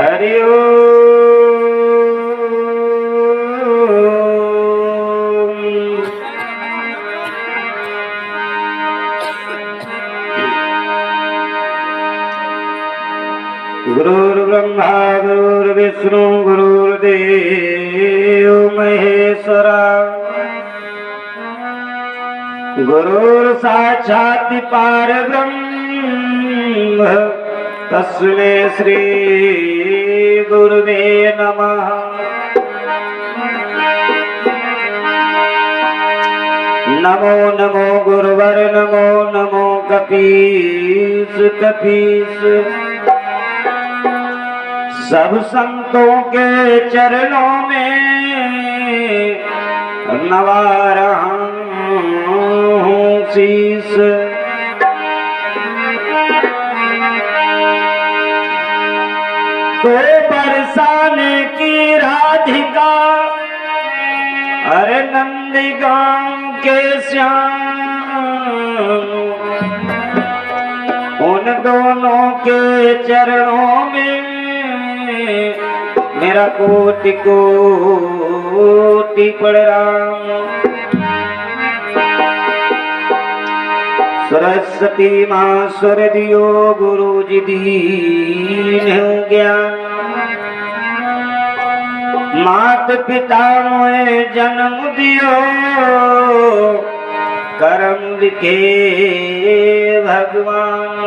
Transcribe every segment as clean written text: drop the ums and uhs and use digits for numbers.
हरि गुरुर्ब्रह्मा गुरुर्विष्णु गुरुर्देव महेश्वरा गुरुर्साक्षात् परब्रह्म तस्मै श्री गुरुवे नमः। नमो नमो गुरुवर नमो नमो कपीस कपीस। सब संतों के चरणों में नवा रहा हूँ शीस। तो बरसाने की राधिका अरे नंदीगांव के श्याम, उन दोनों के चरणों में मेरा कोटि कोटि प्रणाम। सरस्वती माँ स्वर दियो गुरु जी दीन ज्ञान। मात पिता मोए जन्म दियो कर्म लिखे भगवान।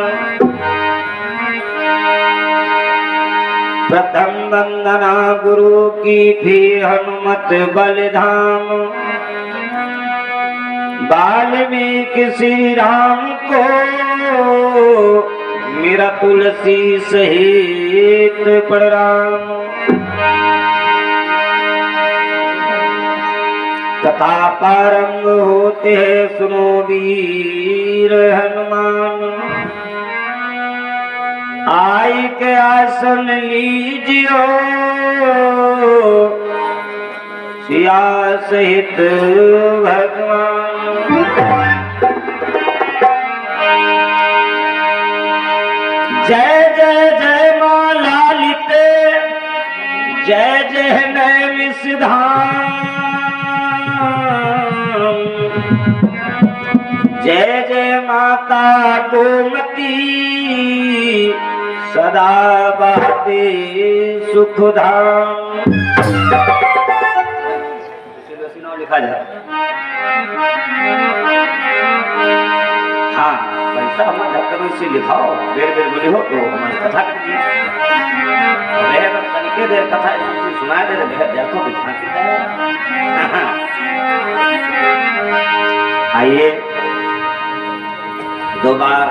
प्रथम वंदना गुरु की फिर हनुमत बलधाम। वाल्मीकि श्री राम को मेरा तुलसी सहित प्रणाम। कथा प्रारंभ होते हैं सुनो वीर हनुमान। आई के आसन लीजियो सिया सहित भगवान। जय जय जय माँ लालिते जय जय नैमिषधाम। जय जय माता गोमती सदा बहते सुखधाम। लिखा जाए हाँ पैसा हमारा करो इसे लिखाओ बेर बेर बोले हो तो हमारी कथा कीजिए। तनिके देर कथा सुनाए दे देखो झांकी है। आइए दो बार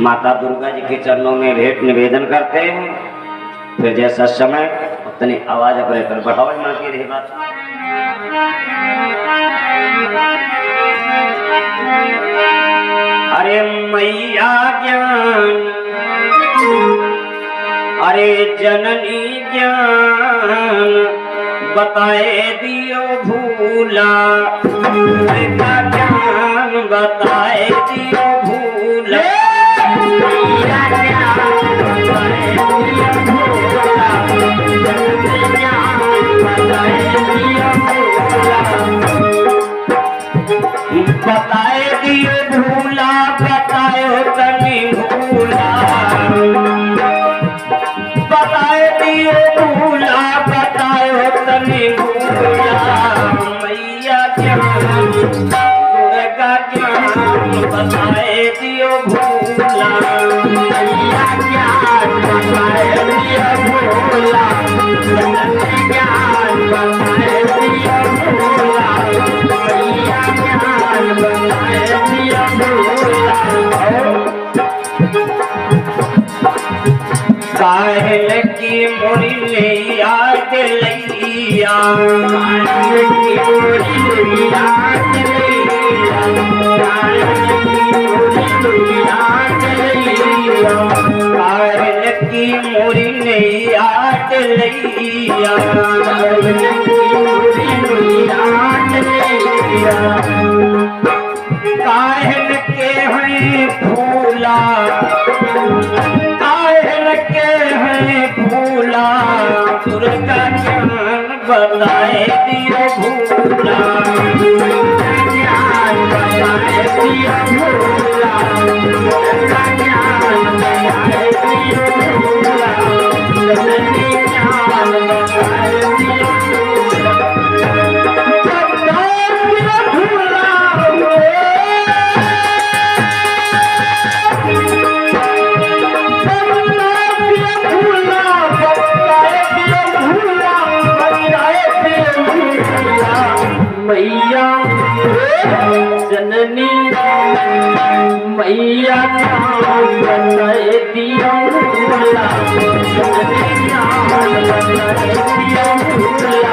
माता दुर्गा जी के चरणों में भेंट निवेदन करते हैं। फिर जैसा समय उतनी आवाज अपने पर बढ़ाओ माँ की रही बात। अरे मैया ज्ञान अरे जननी ज्ञान बताए दियो भूला। मैया ज्ञान बताए दियो भूला। मैया ज्ञान बताए दियो भूला। ज्ञान बताए दियो भूला। बताए दियो भूला बतायो तनी भूला। बताए दियो भूला बतायो तनी भूला। मैया ज्ञान दुर्गा ज्ञान बताए दियो भूला। मैया ज्ञान बताए दियो भूला। ज्ञान बताए दियो भूला। मैया ज्ञान बताए दियो भूला। काहेल की मोरी ले याद लैया। काहेल की मोरी ले याद लैया। काहेल की मोरी ले याद लैया। काहेल की मोरी ले याद लैया। काहेल की मोरी ले याद लैया। काहेल के हैं फूला। काहेल के हैं दुर्गा ज्ञान बताए दियो भूला ज्ञान बताए दियो भूला दुर्गा ज्ञान बताए दियो भूला जननी ज्ञान बताए दियो मैया जननी मैया बताए दिया भूला जननी बताए दिया भूला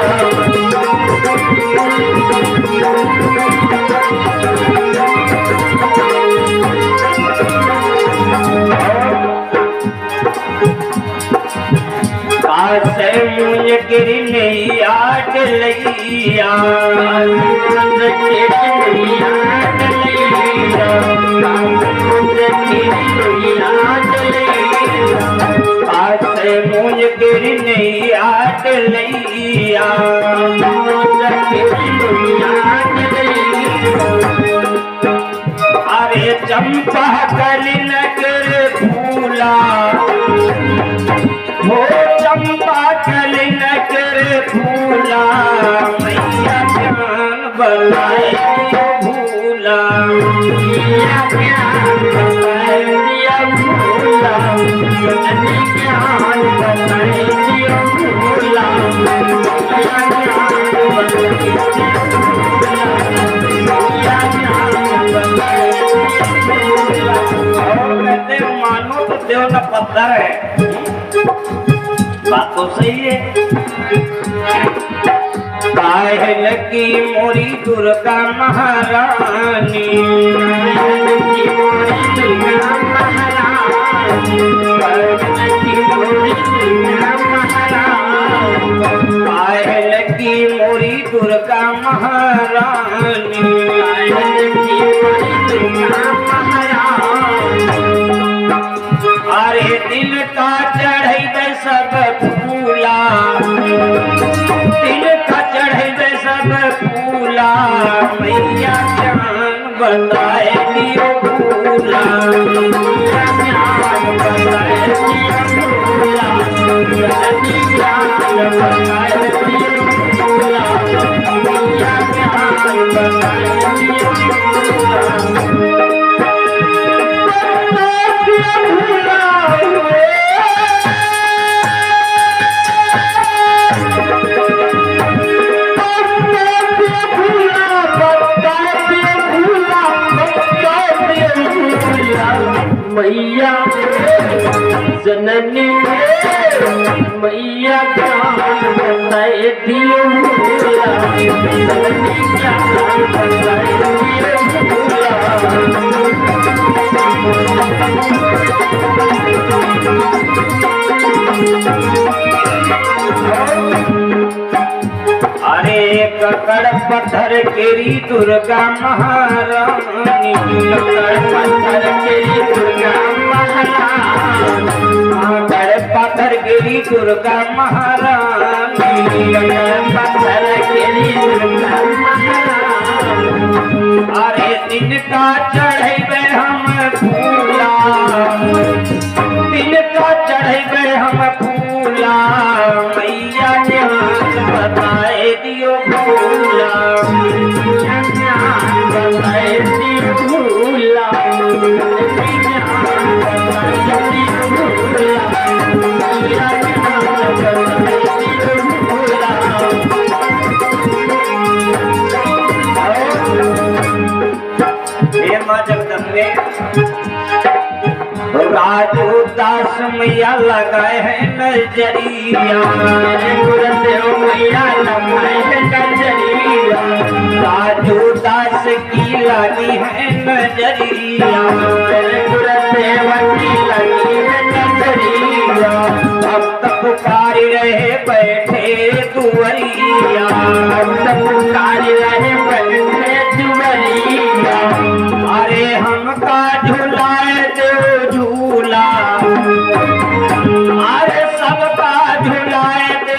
कासे मुझे गिरने आट लिया कासे मुझे गिरने आट लिया अरे चंपा कली नगर फूला हो चंपा कली नगर फूला मैया ज्ञान बताए दियो भूला मैया ज्ञान बताए दियो भूला जननी ज्ञान बताए दियो भूला मैया ज्ञान बताए दियो भूला मैया ज्ञान बताए दियो भूला। और कहते मानो तो देव न पत्थर है, बात तो सही है। काहे लगी मोरी दुर्गा महारानी काहे लगी मोरी दुर्गा महारानी अरे दिल का चढ़े सब फूला दिल का चढ़े सब फूला मैया ज्ञान बताए दियो भूला मैया ज्ञान बताए दियो भूला जननी ज्ञान बताए दियो भूला मैया ज्ञान बताए दियो भूला मैया जननी मैया ज्ञान बताए दियो भूला जननी ज्ञान बताए दियो भूला। अरे ककड़ पत्थर केरी दुर्गा महारानी ककड़ पत्थर केरी दुर्गा महारानी ककड़ पत्थर केरी दुर्गा महारानी ककड़ पत्थर केरी दुर्गा महारानी अरे दिन का चढ़े हम फूला दिन का चढ़े हम फूला मैया ज्ञान बताए दियो भूला मैया ज्ञान बताए दियो भूला ज्ञान बताए दियो भूला मैया ज्ञान बताए दियो भूला। हे माँ जगदम्बे राजू दास मैया लगाए हैं नजरिया गुरुदेव मैया लगाए हैं नजरिया राजू दास की लगी है नजरिया गुरुदेव की लगी है नजरिया भक्त पुकार रहे बैठे दुवरिया भक्त पुकार रहे बैठे दुवरिया अरे हमका झुलाए दो झूला अरे सबका झुलाए दो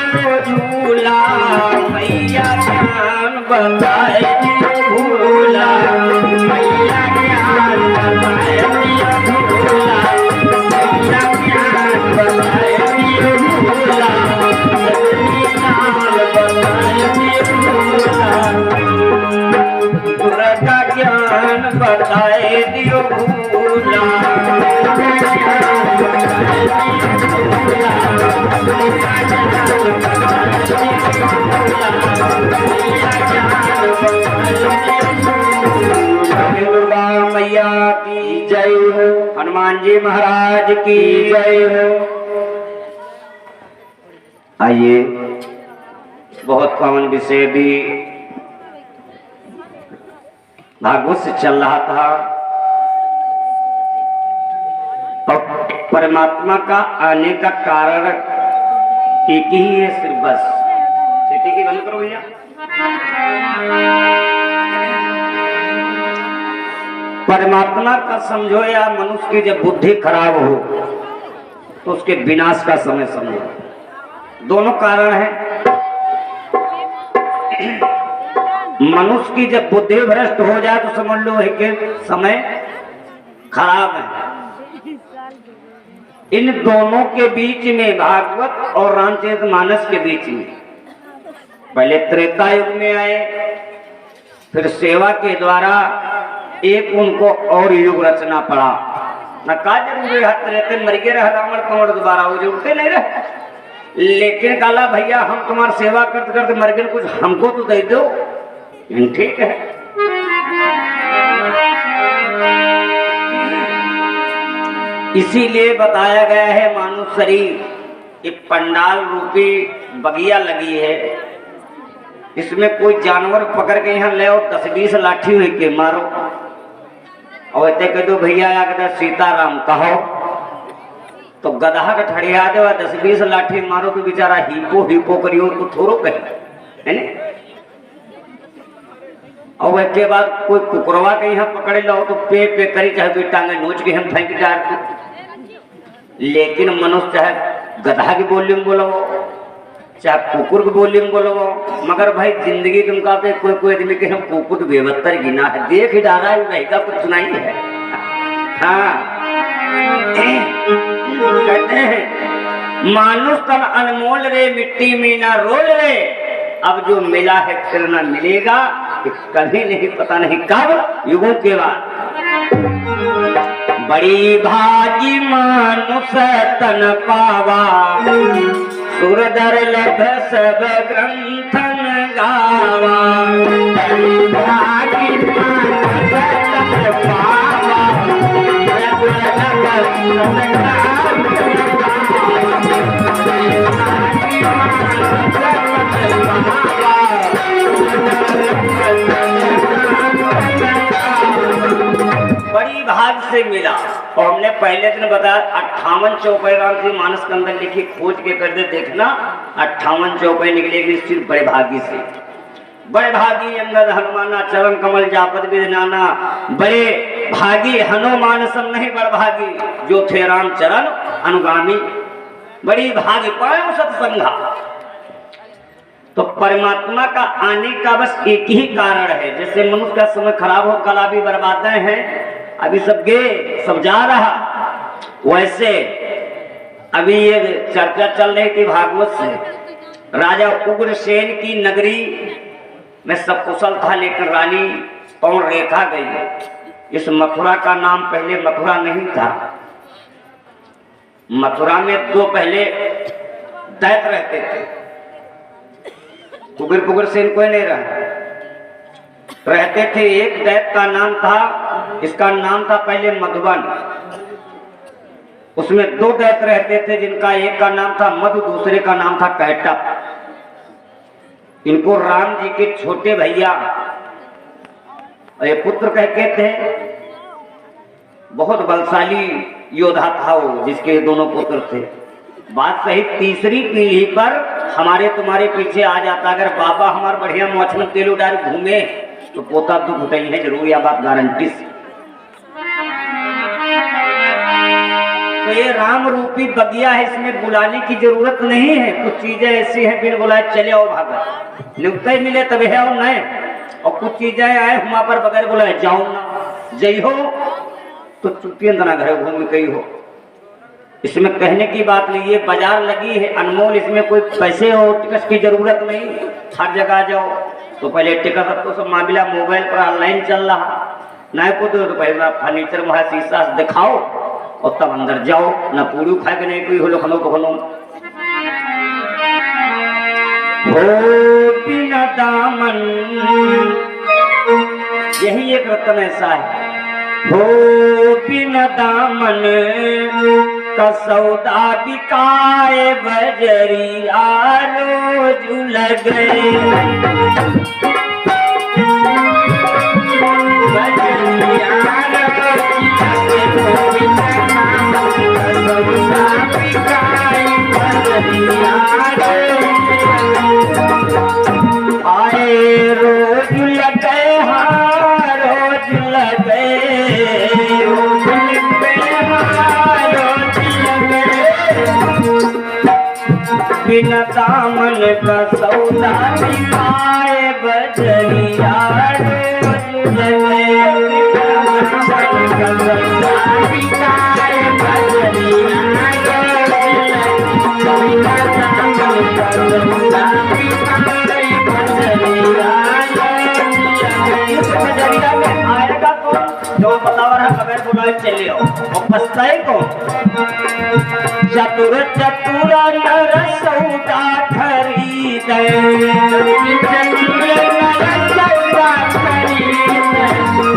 दुर्गा मैया की जय हो, हनुमान जी महाराज की जय हो। आइए, बहुत पावन विषय भी भागवत से चल रहा था और परमात्मा का आने का कारण एक ही है, सिर्फ बस। सीटी की बंद करो भैया। परमात्मा का समझो या मनुष्य की जब बुद्धि खराब हो तो उसके विनाश का समय समझो। दोनों कारण हैं। मनुष्य की जब बुद्धि भ्रष्ट हो जाए तो समझ लो है कि समय खराब है। इन दोनों के बीच में, भागवत और रामचरितमानस के बीच में, पहले त्रेता युग में आए, फिर सेवा के द्वारा एक उनको और युग रचना पड़ा। न का जरूरी हाथ रहते मर गए रह रावण कंवर दोबारा वो जुड़ते नहीं रहे, लेकिन काला भैया हम तुम्हारी सेवा करते करते मर गए, कुछ हमको तो दे दो। ठीक है। इसीलिए बताया गया है मानव शरीर एक पंडाल रूपी बगिया लगी है, इसमें कोई जानवर पकड़ के यहाँ ले और 10-20 लाठी हुई के मारो और ऐसे कह दो भैया या सीताराम कहो तो गधा का ठड़िया दे 10-20 लाठी मारो तो बेचारा हिपो करियो तो थोड़ो कहे है ना। और उसके बाद कोई कुकरवा के यहाँ पकड़े लो तो पे करी, चाहे कोई टांगे नोच के हम फेंक डाल। लेकिन मनुष्य चाहे गधा की बोली में बोलो, चाहे कुकुर की बोली में बोलो, मगर भाई जिंदगी तुम कहते कोई आदमी के हम कुकुर बेहतर गिना है, देख ही डाला है रहेगा कुछ नहीं है। हाँ कहते हैं मानुष तन अनमोल रे, मिट्टी में ना रोल रे, अब जो मिला है फिर ना मिलेगा, कभी नहीं, पता नहीं कब, युगों के बाद। बड़ी भागी मानुष तन पावा, सुरदर लभ सब ग्रंथन गावा। बड़ी भागी मानुष तन पावा, बड़ी भाग से मिला। और हमने पहले दिन बताया 58 चौपाई रामचरितमानस के अंदर लिखी, खोज के कर दे देखना, 58 चौपाई निकलेगी सिर्फ बड़े भागी से। बड़े भागी अंगद हनुमाना, चरण कमल जापद विदनाना, बड़े भागी हनुमान सम नहीं बड़ भागी, जो थे राम चरण अनुगामी। बड़ी भागी पायो सत्संगा। तो परमात्मा का आने का बस एक ही कारण है। जैसे मनुष्य का समय खराब हो, कला भी बर्बादें हैं, अभी सब गए सब जा रहा, वैसे अभी ये चर्चा चल रही थी भागवत से, राजा उग्रसेन की नगरी में सब कुशल था, लेकिन रानी पौन रेखा गई। इस मथुरा का नाम पहले मथुरा नहीं था। मथुरा में दो पहले दैत्य रहते थे, उग्र सेन कोई नहीं रहा, रहते थे। एक दैत्य का नाम था, इसका नाम था पहले मधुबन। उसमें दो दैत्य रहते थे, जिनका एक का नाम था मधु, दूसरे का नाम था कैटप। इनको राम जी के छोटे भैया और ये पुत्र कहते थे। बहुत बलशाली योद्धा था वो, जिसके दोनों पुत्र थे। बात सही, तीसरी पीढ़ी पर हमारे तुम्हारे पीछे आ जाता। अगर बाबा हमारे बढ़िया मोछन तेल उडार घूमे तो पोता तो घुटे है जरूर, या बात गारंटी से। तो ये राम रूपी बगिया है, इसमें बुलाने की जरूरत नहीं है। कुछ चीजें ऐसी हैं बिन बुलाए चले आओ भागत, नियुक्त मिले तब है और नहीं, और कुछ चीजें आए वहां पर बगैर बुलाए जाओ ना जई हो तो चुप्पी अंदर घर घूम गई हो। इसमें कहने की बात नहीं, ये बाजार लगी है अनमोल, इसमें कोई पैसे और टिकट की जरूरत नहीं। हर जगह जाओ तो पहले टिकट, अब तो सब मामला मोबाइल पर ऑनलाइन चल रहा, नहीं को तो पहले फर्नीचर वहां शीशा दिखाओ और तब अंदर जाओ, ना पूरी खाए के नहीं कोई हो लखनऊ पखनऊ। हो बिना दामन, यही एक रत्न ऐसा है। हो बिना दामन का सौदा बिकाए बजरिया रोज लगे। आए रोज लगे, हाँ रोज लगे, रोज लगे, बिना दामन का सौदा बिकाए बजरिया रोज लगे। आएगा कौन जो बतावा रहा बगैर बुलाए चले आओ और पछताए कौन। चतुर चतुर नर सौदा खरीदे,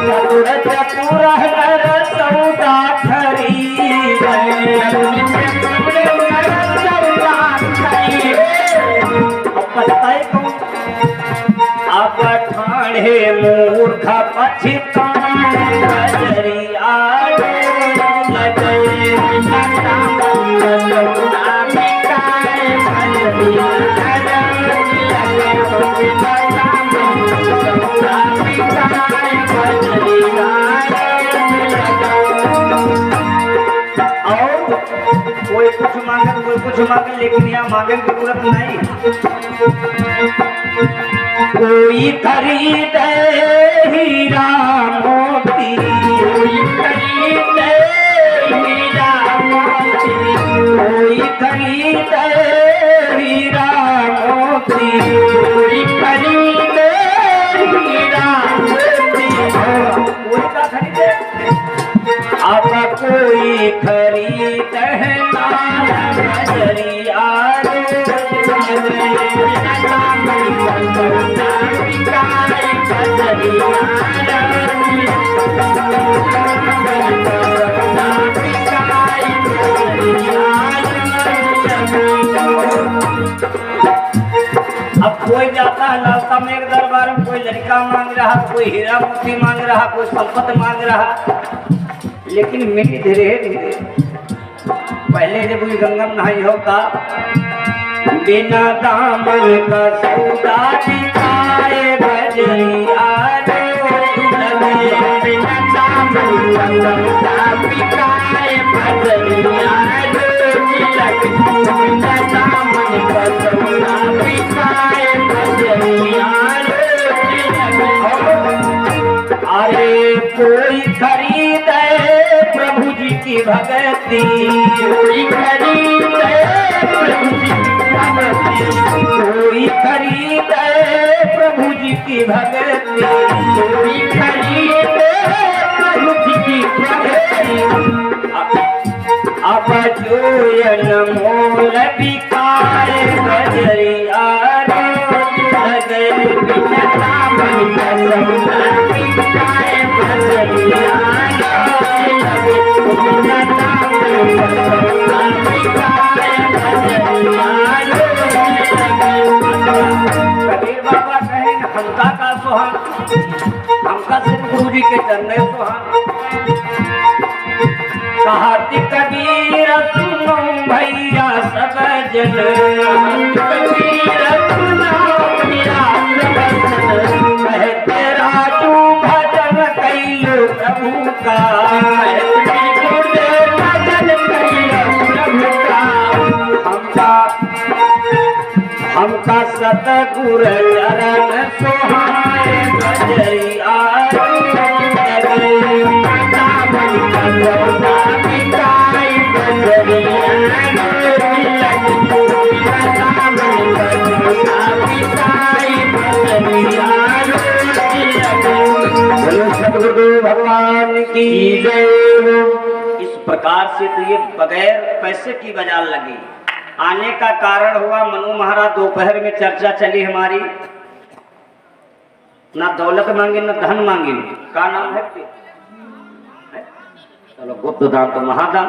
चतुर चतुर नर सौदा खरीदे, और पछताए कौन। अब ठाणे मूर्ख पछताए बजरिया लगे। और कोई कुछ मांगे तो कोई कुछ मांगे, लेकिन यहाँ मांगे की जरूरत नहीं। कोई खरीदे हीरा मोती, कोई खरीदे हीरा मोती, कोई खरीदे हीरा मोती, कोई खरीदे हीरा मोती। कोई का खरीदे, अब कोई खरीदे बजरिया अब कोई जाता है नाश्ता में एक दरबार में, कोई लड़का मांग रहा, कोई हीरा मोती मांग रहा, कोई संपत्ति मांग रहा। लेकिन मेरी धीरे धीरे पहले जब कोई गंगम नहाई होता, बिना दामन का सौदा बिकाए बजरिया रोज लगे। बिना दामन का सौदा बिकाए बजरिया रोज लगे। बिना दामन का सौदा बिकाए बजरिया रोज लगे। अरे कोई खरीदे प्रभु जी की भगती, कोई खरीदे प्रभु जी की भगती, कोई खरीदे प्रभु जी की भगती, कोई खरीदे प्रभु जी की भगती। अब जोयन मोल बिकाए बजरिया रोज लगे। बिना दामन का सौदा बिकाए बजरिया रोज लगे। बिना दामन का सौदा बिकाए बजरिया रोज लगे। कबीर बाबा कहे हमका का सुहान, हमका सिर्फ गुरु जी के चरण सुहान। कहती कबीर सुनो भैया सब जन, कबीर सुनो भैया सब जन। कहते राजू भजन कैलो प्रभु का, भजन कैलो प्रभु का। हमका सतगुर चरण सुहाए बजरिया भगवान की जय। इस प्रकार बाजार से, तो ये बगैर पैसे की बाजार लगी। आने का कारण हुआ मनु महाराज, दोपहर में चर्चा चली हमारी, ना दौलत मांगे ना धन मांगे, का नाम है? चलो गुप्त दान तो महादान।